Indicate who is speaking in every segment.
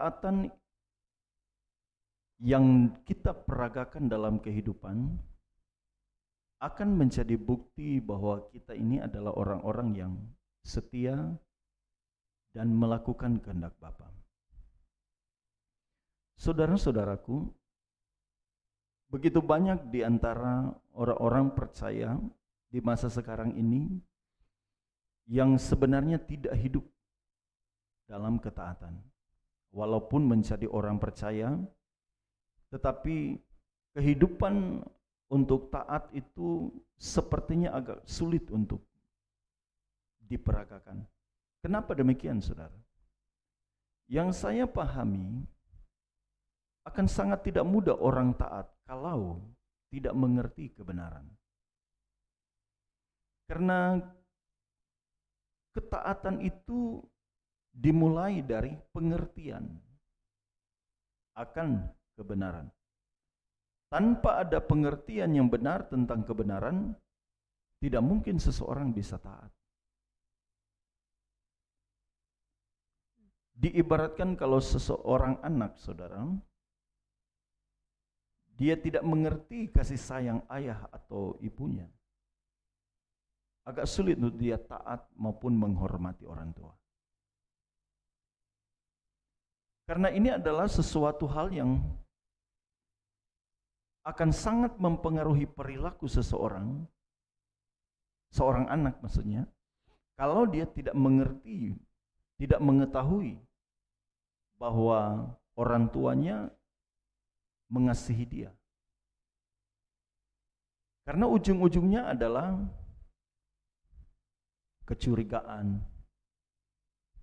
Speaker 1: ketaatan yang kita peragakan dalam kehidupan akan menjadi bukti bahwa kita ini adalah orang-orang yang setia dan melakukan kehendak Bapa. Saudara-saudaraku, begitu banyak di antara orang-orang percaya di masa sekarang ini yang sebenarnya tidak hidup dalam ketaatan. Walaupun menjadi orang percaya, tetapi kehidupan untuk taat itu sepertinya agak sulit untuk diperagakan. Kenapa demikian, saudara? Yang saya pahami, akan sangat tidak mudah orang taat kalau tidak mengerti kebenaran. Karena ketaatan itu dimulai dari pengertian akan kebenaran. Tanpa ada pengertian yang benar tentang kebenaran, tidak mungkin seseorang bisa taat. Diibaratkan kalau seseorang anak, saudara, dia tidak mengerti kasih sayang ayah atau ibunya, agak sulit untuk dia taat maupun menghormati orang tua. Karena ini adalah sesuatu hal yang akan sangat mempengaruhi perilaku seseorang, seorang anak maksudnya, kalau dia tidak mengerti, tidak mengetahui bahwa orang tuanya mengasihi dia. Karena ujung-ujungnya adalah kecurigaan,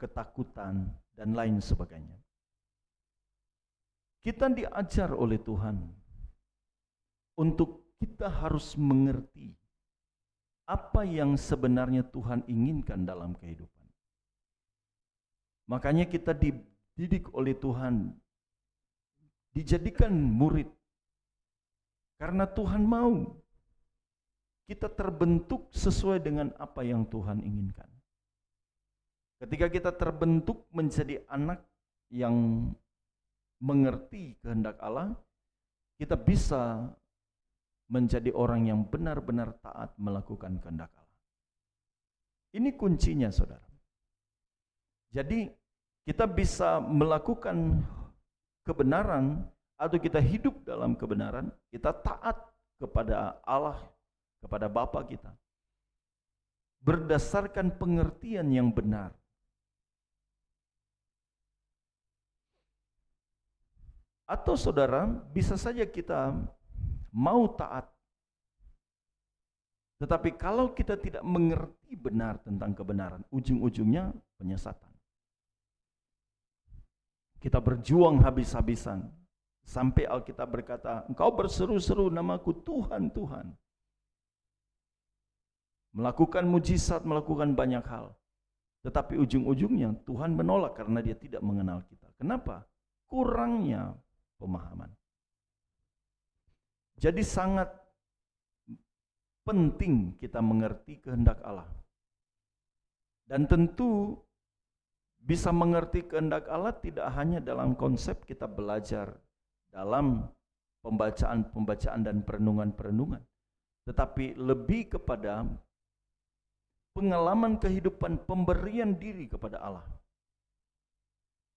Speaker 1: ketakutan, dan lain sebagainya. Kita diajar oleh Tuhan untuk kita harus mengerti apa yang sebenarnya Tuhan inginkan dalam kehidupan. Makanya kita dididik oleh Tuhan, dijadikan murid, karena Tuhan mau kita terbentuk sesuai dengan apa yang Tuhan inginkan. Ketika kita terbentuk menjadi anak yang mengerti kehendak Allah, kita bisa menjadi orang yang benar-benar taat melakukan kehendak Allah. Ini kuncinya, saudara. Jadi kita bisa melakukan kebenaran atau kita hidup dalam kebenaran, kita taat kepada Allah, kepada Bapa kita, berdasarkan pengertian yang benar. Atau saudara, bisa saja kita mau taat, tetapi kalau kita tidak mengerti benar tentang kebenaran, ujung-ujungnya penyesatan. Kita berjuang habis-habisan sampai Alkitab berkata, engkau berseru-seru namaku Tuhan, Tuhan. Melakukan mujizat, melakukan banyak hal. Tetapi ujung-ujungnya Tuhan menolak karena dia tidak mengenal kita. Kenapa? Kurangnya pemahaman. Jadi sangat penting kita mengerti kehendak Allah. Dan tentu bisa mengerti kehendak Allah tidak hanya dalam konsep kita belajar dalam pembacaan-pembacaan dan perenungan-perenungan, tetapi lebih kepada pengalaman kehidupan pemberian diri kepada Allah.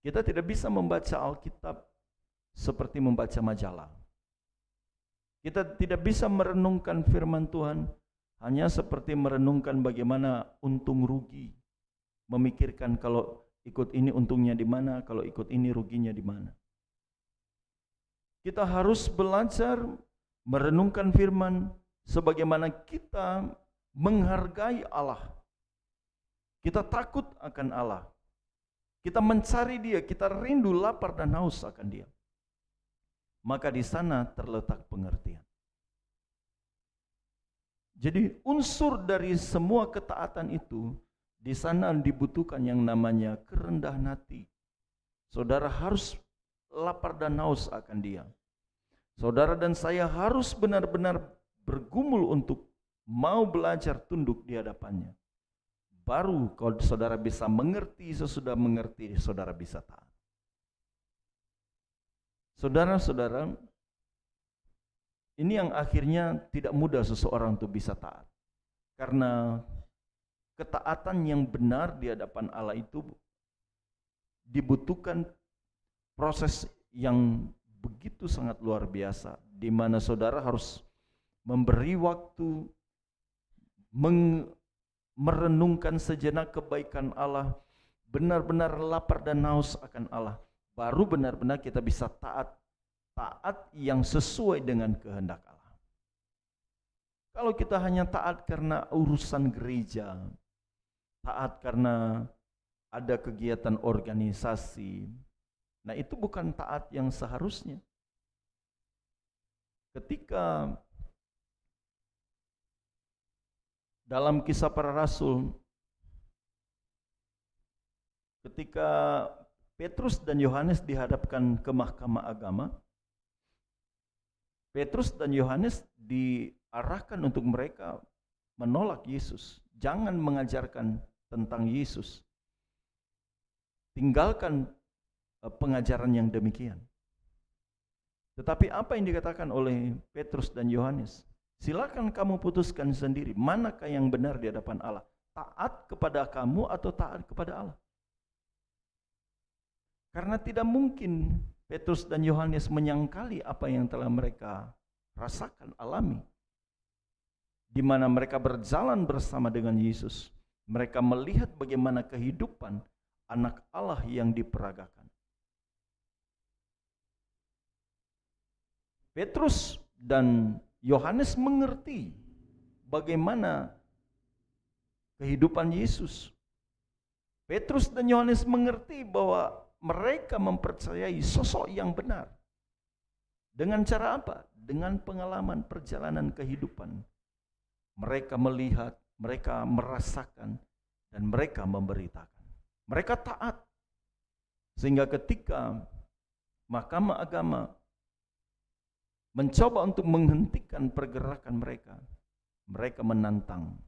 Speaker 1: Kita tidak bisa membaca Alkitab seperti membaca majalah. Kita tidak bisa merenungkan firman Tuhan hanya seperti merenungkan bagaimana untung rugi, memikirkan kalau ikut ini untungnya di mana, kalau ikut ini ruginya di mana. Kita harus belajar merenungkan firman sebagaimana kita menghargai Allah. Kita takut akan Allah. Kita mencari Dia, kita rindu, lapar dan haus akan Dia. Maka di sana terletak pengertian. Jadi unsur dari semua ketaatan itu, di sana dibutuhkan yang namanya kerendahan hati. Saudara harus lapar dan haus akan Dia. Saudara dan saya harus benar-benar bergumul untuk mau belajar tunduk di hadapannya. Baru kalau saudara bisa mengerti, sesudah mengerti saudara bisa taat. Saudara-saudara, ini yang akhirnya tidak mudah seseorang untuk bisa taat. Karena ketaatan yang benar di hadapan Allah itu dibutuhkan proses yang begitu sangat luar biasa, di mana saudara harus memberi waktu, merenungkan sejenak kebaikan Allah, benar-benar lapar dan haus akan Allah, baru benar-benar kita bisa taat yang sesuai dengan kehendak Allah. Kalau kita hanya taat karena urusan gereja, taat karena ada kegiatan organisasi, nah itu bukan taat yang seharusnya. Ketika dalam Kisah Para Rasul, ketika Petrus dan Yohanes dihadapkan ke mahkamah agama, Petrus dan Yohanes diarahkan untuk mereka menolak Yesus. Jangan mengajarkan tentang Yesus. Tinggalkan pengajaran yang demikian. Tetapi apa yang dikatakan oleh Petrus dan Yohanes? Silakan kamu putuskan sendiri, manakah yang benar di hadapan Allah? Taat kepada kamu atau taat kepada Allah? Karena tidak mungkin Petrus dan Yohanes menyangkali apa yang telah mereka rasakan, alami. Di mana mereka berjalan bersama dengan Yesus. Mereka melihat bagaimana kehidupan anak Allah yang diperagakan. Petrus dan Yohanes mengerti bagaimana kehidupan Yesus. Petrus dan Yohanes mengerti bahwa mereka mempercayai sosok yang benar. Dengan cara apa? Dengan pengalaman perjalanan kehidupan. Mereka melihat, mereka merasakan, dan mereka memberitakan. Mereka taat. Sehingga ketika mahkamah agama mencoba untuk menghentikan pergerakan mereka, mereka menantang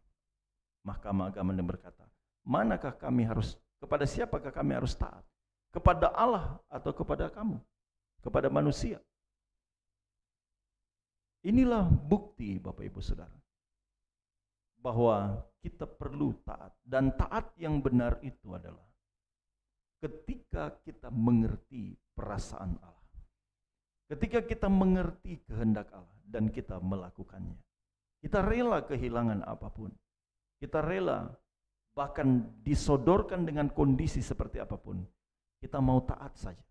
Speaker 1: mahkamah agama dan berkata, manakah kami harus, kepada siapakah kami harus taat? Kepada Allah atau kepada kamu? Kepada manusia? Inilah bukti Bapak Ibu Saudara, bahwa kita perlu taat. Dan taat yang benar itu adalah ketika kita mengerti perasaan Allah. Ketika kita mengerti kehendak Allah dan kita melakukannya. Kita rela kehilangan apapun. Kita rela bahkan disodorkan dengan kondisi seperti apapun. Kita mau taat saja.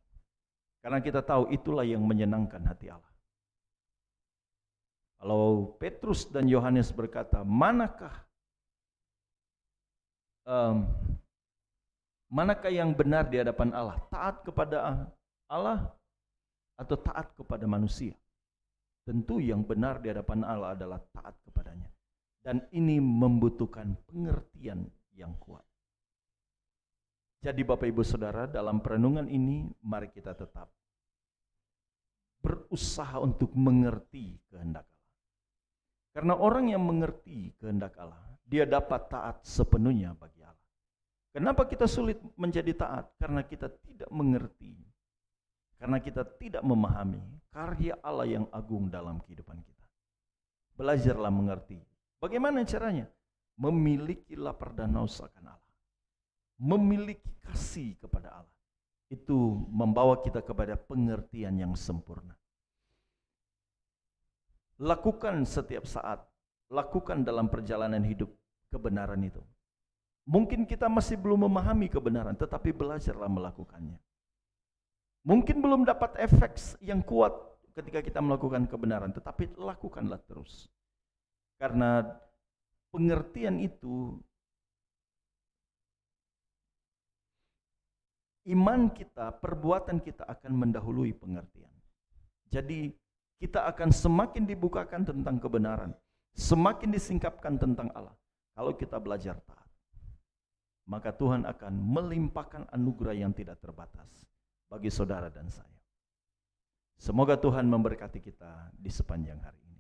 Speaker 1: Karena kita tahu itulah yang menyenangkan hati Allah. Kalau Petrus dan Yohanes berkata, manakah yang benar di hadapan Allah? Taat kepada Allah atau taat kepada manusia? Tentu yang benar di hadapan Allah adalah taat kepadanya. Dan ini membutuhkan pengertian yang kuat. Jadi Bapak Ibu Saudara, dalam perenungan ini mari kita tetap berusaha untuk mengerti kehendak Allah. Karena orang yang mengerti kehendak Allah, dia dapat taat sepenuhnya bagi Allah. Kenapa kita sulit menjadi taat? Karena kita tidak mengerti. Karena kita tidak memahami karya Allah yang agung dalam kehidupan kita. Belajarlah mengerti. Bagaimana caranya? Memiliki lapar dan haus akan Allah. Memiliki kasih kepada Allah. Itu membawa kita kepada pengertian yang sempurna. Lakukan setiap saat. Lakukan dalam perjalanan hidup kebenaran itu. Mungkin kita masih belum memahami kebenaran, tetapi belajarlah melakukannya. Mungkin belum dapat efek yang kuat ketika kita melakukan kebenaran, tetapi lakukanlah terus. Karena pengertian itu, iman kita, perbuatan kita akan mendahului pengertian. Jadi kita akan semakin dibukakan tentang kebenaran, semakin disingkapkan tentang Allah. Kalau kita belajar taat, maka Tuhan akan melimpahkan anugerah yang tidak terbatas bagi saudara dan saya. Semoga Tuhan memberkati kita di sepanjang hari ini.